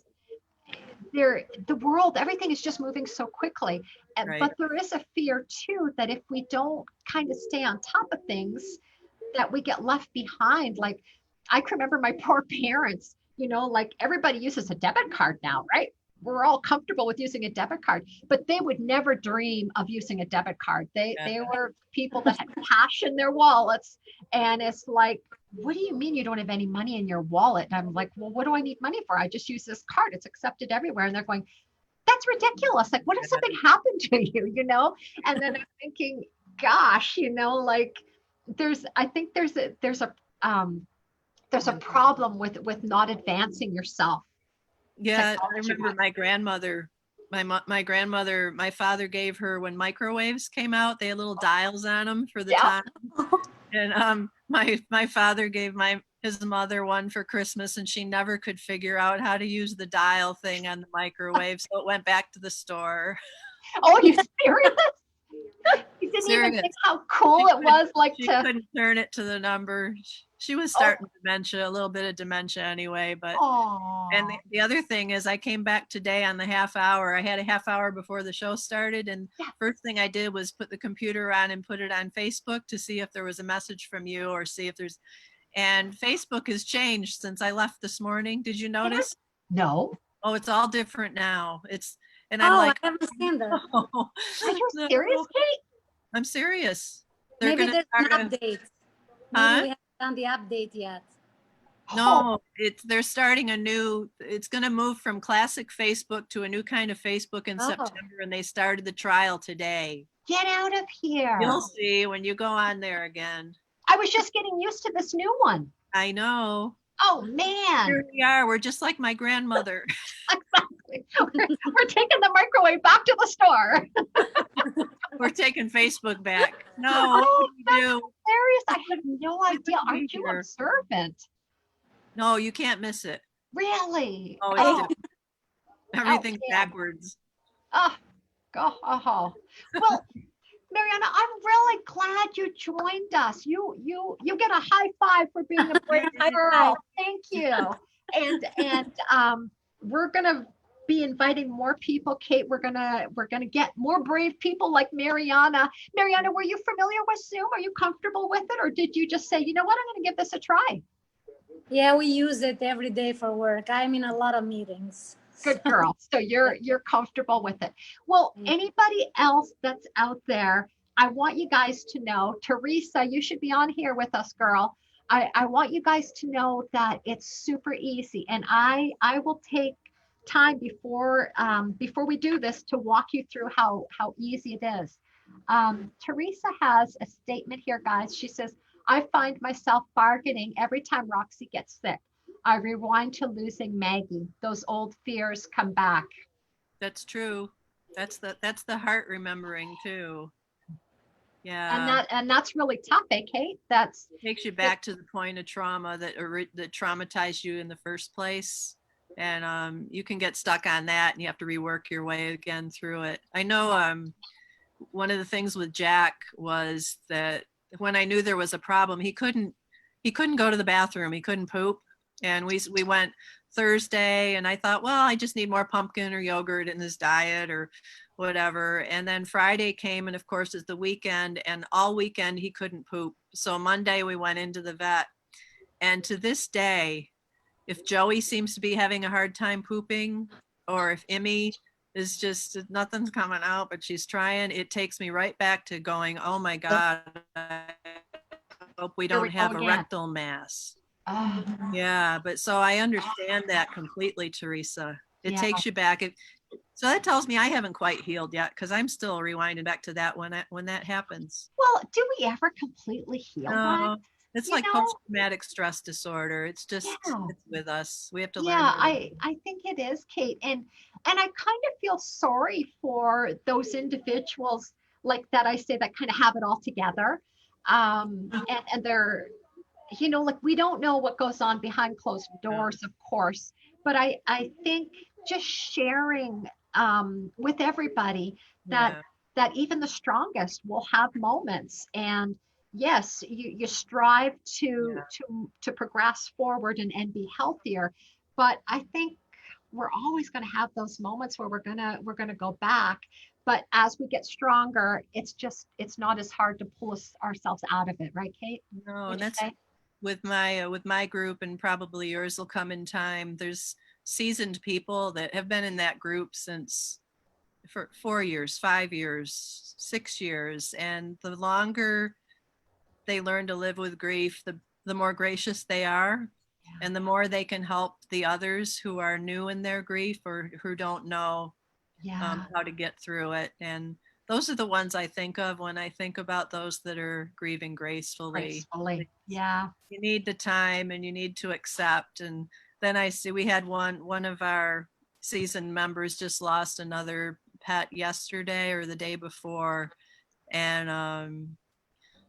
the world, everything is just moving so quickly. But there is a fear too, that if we don't kind of stay on top of things, that we get left behind. Like I can remember my poor parents, you know, like everybody uses a debit card now, right? We're all comfortable with using a debit card, but they would never dream of using a debit card. They were people that had cash in their wallets. And it's like, what do you mean you don't have any money in your wallet? And I'm like, well, what do I need money for? I just use this card. It's accepted everywhere. And they're going, that's ridiculous. Like, what if something happened to you, you know? And then I'm thinking, gosh, you know, like there's a problem with not advancing yourself. Yeah, I remember my grandmother, my father gave her, when microwaves came out, they had little dials on them for the time. And my father gave his mother one for Christmas, and she never could figure out how to use the dial thing on the microwave, so it went back to the store. Oh, you serious? You didn't even think how cool it was, like she couldn't turn it to the number. She was starting dementia, a little bit of dementia anyway. But and the other thing is, I came back today on the half hour. I had a half hour before the show started, and first thing I did was put the computer on and put it on Facebook to see if there was a message from you, or see if there's. And Facebook has changed since I left this morning. Did you notice? No. Oh, it's all different now. And I'm like, I haven't seen that. Are you serious, Kate? I'm serious. Maybe there's an update. Maybe we haven't done the update yet. No, they're starting it's going to move from classic Facebook to a new kind of Facebook in September, and they started the trial today. Get out of here. You'll see when you go on there again. I was just getting used to this new one. I know. Oh, man. Here we are. We're just like my grandmother. Exactly. We're taking the microwave back to the store. We're taking Facebook back. No, what do you do? Serious? I had no idea. Aren't you observant? No, you can't miss it. Really? Oh, everything's backwards. Oh, go. Oh. Well, Mariana, I'm really glad you joined us. You get a high five for being a brave High girl. five. Thank you. And we're gonna be inviting more people, Kate. We're gonna get more brave people like Mariana. Mariana, were you familiar with Zoom? Are you comfortable with it, or did you just say, you know what, I'm gonna give this a try? Yeah, we use it every day for work. I'm in a lot of meetings. Good girl. So you're comfortable with it. Well, anybody else that's out there, I want you guys to know, Teresa, you should be on here with us, girl. I want you guys to know that it's super easy, and I will take time before we do this to walk you through how easy it is. Teresa has a statement here, guys. She says, I find myself bargaining every time Roxy gets sick. I rewind to losing Maggie. Those old fears come back. That's true. That's the heart remembering too. And Yeah. that's really tough, eh, Kate? That's Takes you back to the point of trauma that traumatized you in the first place. And you can get stuck on that and you have to rework your way again through it. I know one of the things with Jack was that when I knew there was a problem, he couldn't go to the bathroom. He couldn't poop. And we went Thursday and I thought, well, I just need more pumpkin or yogurt in his diet or whatever. And then Friday came, and of course it's the weekend, and all weekend he couldn't poop. So Monday we went into the vet. And to this day, if Joey seems to be having a hard time pooping, or if Emmy is just nothing's coming out, but she's trying, it takes me right back to going, oh my God, I hope we don't have a rectal mass. oh, Yeah, but so I understand that completely, Teresa. It yeah. takes you back. So that tells me I haven't quite healed yet, because I'm still rewinding back to that when that happens. Well, do we ever completely heal that? No, it's You like know? post-traumatic stress disorder. It's just Yeah. it's with us. We have to learn. Yeah, I think it is, Kate. And I kind of feel sorry for those individuals like that I say that kind of have it all together. And they're, like we don't know what goes on behind closed doors, of course, but I think just sharing with everybody that Yeah. that even the strongest will have moments, and yes, you strive to Yeah. to progress forward and be healthier, but I think we're always going to have those moments where we're gonna go back. But as we get stronger, it's not as hard to pull ourselves out of it, right, Kate? No, Would and you that's say? with my group, and probably yours will come in time. There's seasoned people that have been in that group since for 4 years, 5 years, 6 years, and the longer they learn to live with grief, the more gracious they are, and the more they can help the others who are new in their grief or who don't know Yeah, how to get through it. And those are the ones I think of when I think about those that are grieving gracefully. gracefully. Yeah. You need the time and you need to accept. And then I see we had one of our seasoned members just lost another pet yesterday or the day before, and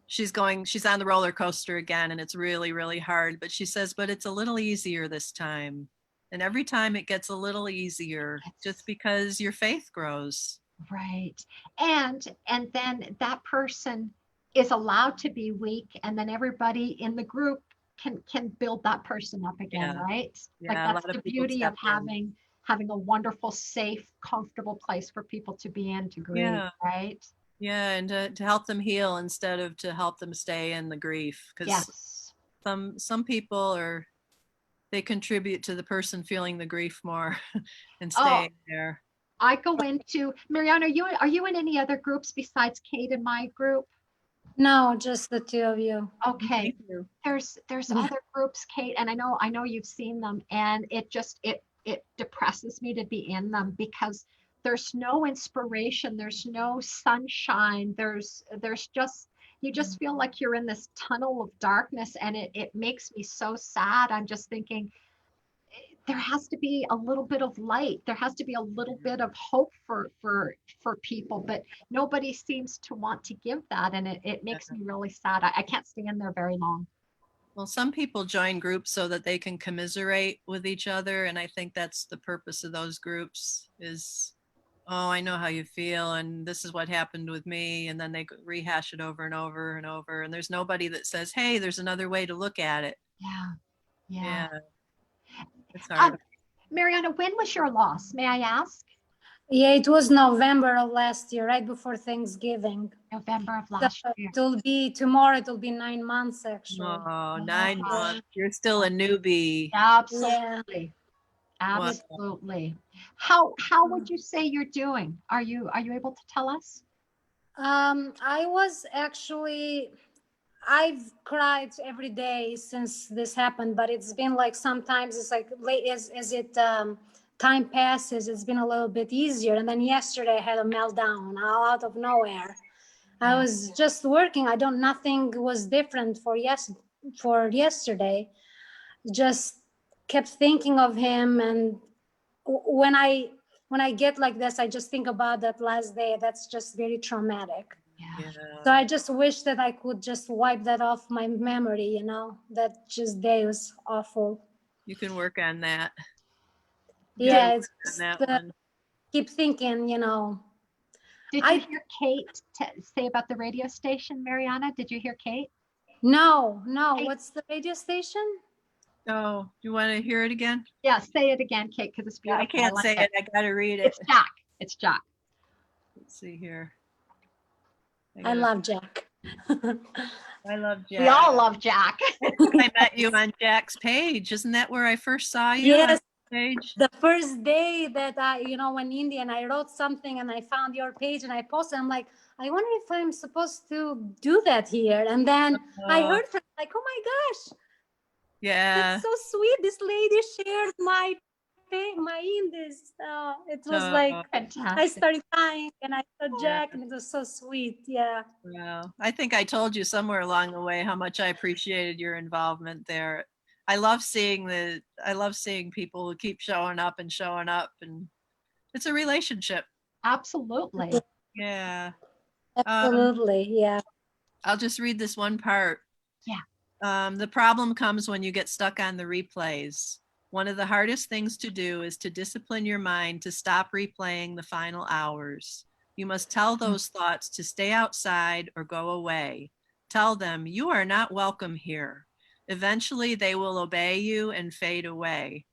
she's on the roller coaster again, and it's really, really hard. But she says, but it's a little easier this time. And every time it gets a little easier just because your faith grows. Right. And then that person is allowed to be weak, and then everybody in the group can build that person up again, Yeah. right? Like Yeah, a that's lot the of people beauty of step in. having a wonderful, safe, comfortable place for people to be in to grieve, Yeah. right? Yeah, and to help them heal instead of to help them stay in the grief. Because Yes. some people they contribute to the person feeling the grief more and Oh, staying there. I go into Mariana, are you in any other groups besides Kate and my group? No, just the two of you. Okay. Thank you. There's other groups, Kate, and I know you've seen them, and it depresses me to be in them because there's no inspiration, there's no sunshine, there's just you just feel like you're in this tunnel of darkness, and it makes me so sad. I'm just thinking there has to be a little bit of light, there has to be a little bit of hope for people, but nobody seems to want to give that, and it makes me really sad. I can't stay in there very long. Well, some people join groups so that they can commiserate with each other, and I think that's the purpose of those groups is oh, I know how you feel, and this is what happened with me. And then they rehash it over and over and over. And there's nobody that says, hey, there's another way to look at it. Yeah. Yeah. Yeah, it's Um, hard. Mariana, when was your loss? May I ask? Yeah, it was November of last year, right before Thanksgiving. November of So last year. it'll be tomorrow, it'll be 9 months actually. Oh, Oh, 9 months. Yeah. You're still a newbie. Absolutely. Wow. Absolutely. How would you say you're doing? Are you able to tell us? I was actually, I've cried every day since this happened, but it's been like sometimes it's like late as it time passes, it's been a little bit easier. And then yesterday I had a meltdown all out of nowhere. I Yeah. was just working. Nothing was different for yesterday. Just kept thinking of him, and when I get like this, I just think about that last day. That's just very traumatic. Yeah. So I just wish that I could just wipe that off my memory, that just day was awful. You can work on that. Yeah, Good it's on just that one. keep thinking, Did you I hear Kate say about the radio station, Mariana? Did you hear Kate? no, Hey. what's the radio station? Oh, you want to hear it again? Yeah, say it again, Kate, because it's Yeah, beautiful. I can't like say it. I got to read it. It's Jack. It's Jack. Let's see here. I love Jack. I love Jack. We all love Jack. I met you on Jack's page. Isn't that where I first saw you? Yes. On page? The first day that I, when Indian, I wrote something and I found your page and I posted. I'm like, I wonder if I'm supposed to do that here. And then I heard from like, oh my gosh, Yeah. that's so sweet. This lady shared my indies. It was like Fantastic. I started crying and I saw Jack and it was so sweet. Yeah. Well, I think I told you somewhere along the way how much I appreciated your involvement there. I love seeing people who keep showing up, and it's a relationship. Absolutely. Yeah. Absolutely. Yeah. I'll just read this one part. Yeah. The problem comes when you get stuck on the replays. One of the hardest things to do is to discipline your mind to stop replaying the final hours. You must tell those thoughts to stay outside or go away. Tell them you are not welcome here. Eventually, they will obey you and fade away.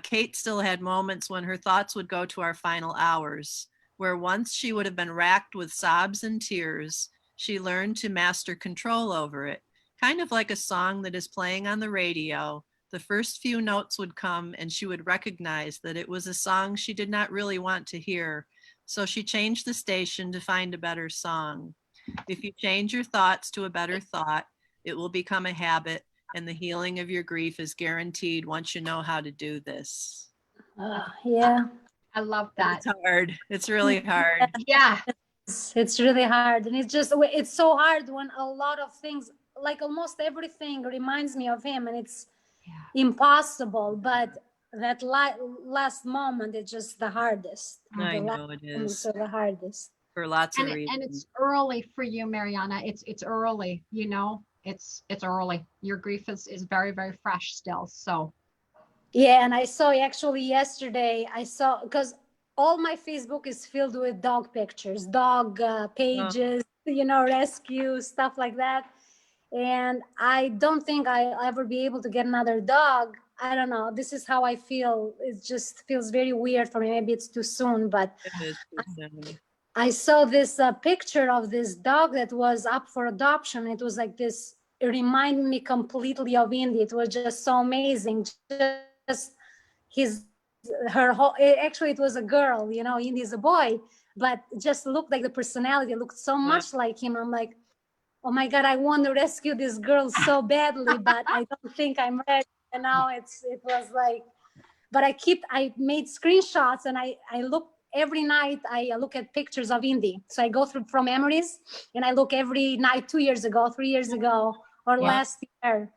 Kate still had moments when her thoughts would go to our final hours, where once she would have been racked with sobs and tears, she learned to master control over it. Kind of like a song that is playing on the radio, the first few notes would come and she would recognize that it was a song she did not really want to hear. So she changed the station to find a better song. If you change your thoughts to a better thought, it will become a habit, and the healing of your grief is guaranteed once you know how to do this. Yeah. I love that. It's hard. It's really hard. Yeah. It's really hard. And it's so hard when a lot of things, like almost everything reminds me of him, and it's impossible. But that last moment is just the hardest. I know it is. So the hardest. For lots of And reasons. it's early for you, Mariana. It's early, it's early. Your grief is very, very fresh still. So yeah, and I saw actually yesterday, because all my Facebook is filled with dog pictures, dog pages, rescue, stuff like that. And I don't think I'll ever be able to get another dog. I don't know. This is how I feel. It just feels very weird for me. Maybe it's too soon, but It is too soon. I saw this picture of this dog that was up for adoption. It was like this. It reminded me completely of Indy. It was just so amazing. Just actually it was a girl. Indy is a boy, but just looked like the personality. It looked so much like him. I'm like, oh my God, I want to rescue this girl so badly, but I don't think I'm ready. And now it was like, but I made screenshots and I look every night. I look at pictures of Indy. So I go through from memories and I look every night, 2 years ago, 3 years ago, or last year.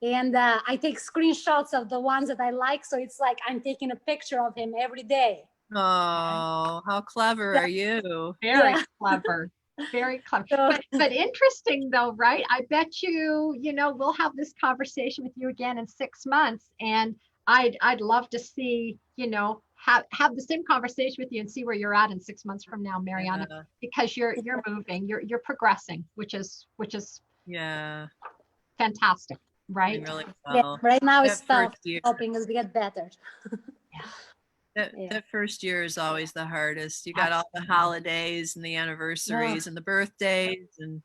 And I take screenshots of the ones that I like. So it's like I'm taking a picture of him every day. Oh, how clever are you? very clever. Very clever. But interesting though, right? I bet we'll have this conversation with you again in 6 months, and I'd love to see, have the same conversation with you and see where you're at in 6 months from now, Mariana, Yeah. because you're moving, you're progressing, which is Yeah. fantastic, right? Doing really Yeah, well. right now That it's tough, first year, helping us get better. that first year is always the hardest. You got all the Absolutely. holidays and the anniversaries and the birthdays, and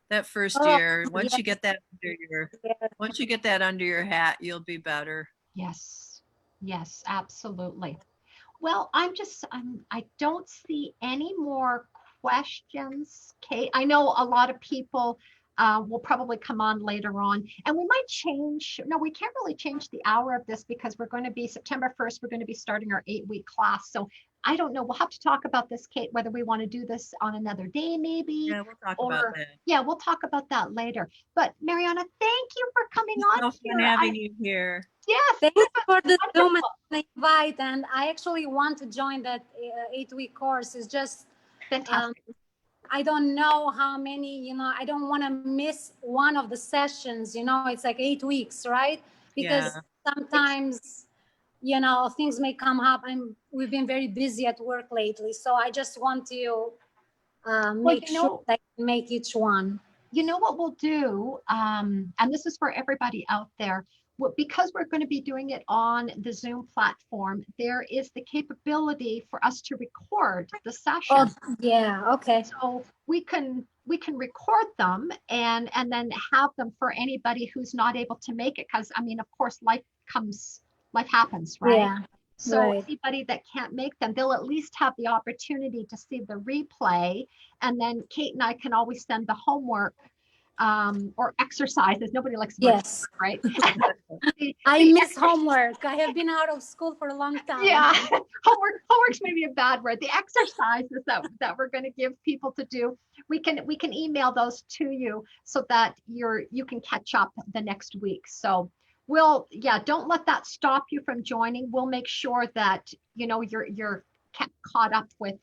that first Oh, year, once yeah, you get that under your yeah. once you get that under your hat, you'll be better. Yes, yes, absolutely. Well, I don't see any more questions, Kate. I know a lot of people will probably come on later on, and we might change. No, we can't really change the hour of this because we're going to be September 1st, we're going to be starting our 8-week class. So I don't know. We'll have to talk about this, Kate, whether we want to do this on another day, maybe, Yeah, we'll talk about or that. yeah, we'll talk about that later. But Mariana, thank you for coming It's on so fun here. having you here. Yes, Thanks for the Zoom wonderful. invite, and I actually want to join that 8-week course. It's just Fantastic. I don't know how many, I don't want to miss one of the sessions. It's like 8 weeks, right? Because Yeah. sometimes, things may come up. We've been very busy at work lately, so I just want to make sure that I can make each one. You know what we'll do, and this is for everybody out there, because we're going to be doing it on the Zoom platform, there is the capability for us to record the session. Oh, yeah, okay. So we can record them and then have them for anybody who's not able to make it, because I mean, of course, life happens, right? Yeah. So right. anybody that can't make them, they'll at least have the opportunity to see the replay. And then Kate and I can always send the homework or exercises. Nobody likes the word Yes. homework, right? I miss homework. I have been out of school for a long time. Yeah, homework's maybe a bad word. The exercises that we're going to give people to do, we can email those to you so that you can catch up the next week. So don't let that stop you from joining. We'll make sure that you're kept caught up with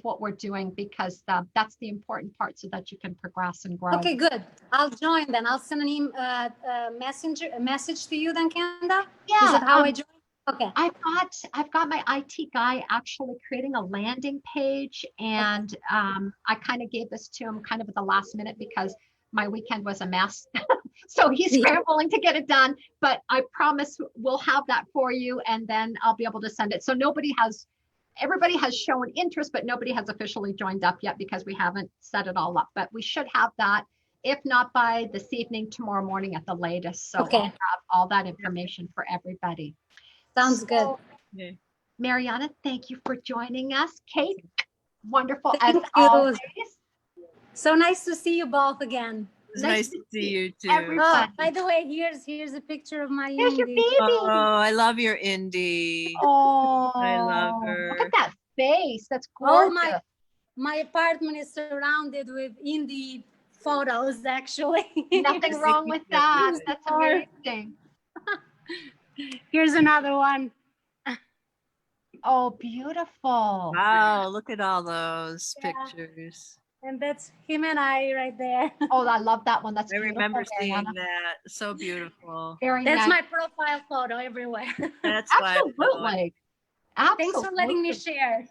what we're doing, because that's the important part, so that you can progress and grow. Okay, good. I'll join then. I'll send a message to you then, Kenda. Yeah. Is that how I join? Okay. I've got my IT guy actually creating a landing page, and I kind of gave this to him kind of at the last minute because my weekend was a mess. So he's scrambling to get it done, but I promise we'll have that for you, and then I'll be able to send it. So everybody has shown interest, but nobody has officially joined up yet because we haven't set it all up, but we should have that, if not by this evening, tomorrow morning at the latest. So I'll have all that information for everybody. Sounds good. Yeah. Mariana, thank you for joining us. Kate, wonderful Thank as you. always. So nice to see you both again. It's nice to see you too. everybody. Oh, by the way, here's a picture of my There's your Indy. baby. Oh, I love your Indy. Oh, I love her. Look at that face. That's gorgeous. Oh, my apartment is surrounded with indie photos, actually. Nothing wrong with that. That's amazing. Here's another one. Oh, beautiful. Wow, look at all those Yeah. pictures. And that's him and I right there. Oh, I love that one. That's I beautiful, remember seeing Mariana. that. So beautiful. Very That's nice. my profile photo everywhere. That's why I love it. Absolutely. Thanks for letting me share.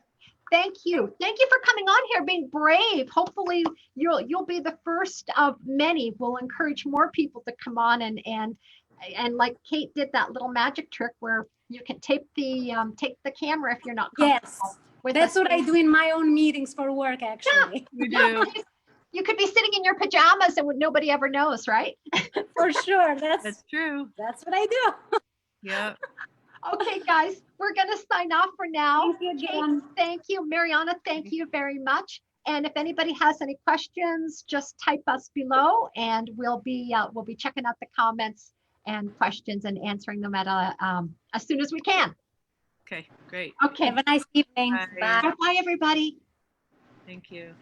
Thank you. Thank you for coming on here, being brave. Hopefully you'll be the first of many. We'll encourage more people to come on and like Kate did that little magic trick where you can take the camera if you're not comfortable. Yes. That's what I do in my own meetings for work, actually. You do. You could be sitting in your pajamas and nobody ever knows, right? For sure. That's true. That's what I do. Yep. Okay, guys, we're going to sign off for now. Thank you Kate, again. thank you. Mariana, thank you very much. And if anybody has any questions, just type us below, and we'll be checking out the comments and questions and answering them at as soon as we can. Okay, great. Okay. Have a nice evening. Bye. Bye. Bye, everybody. Thank you.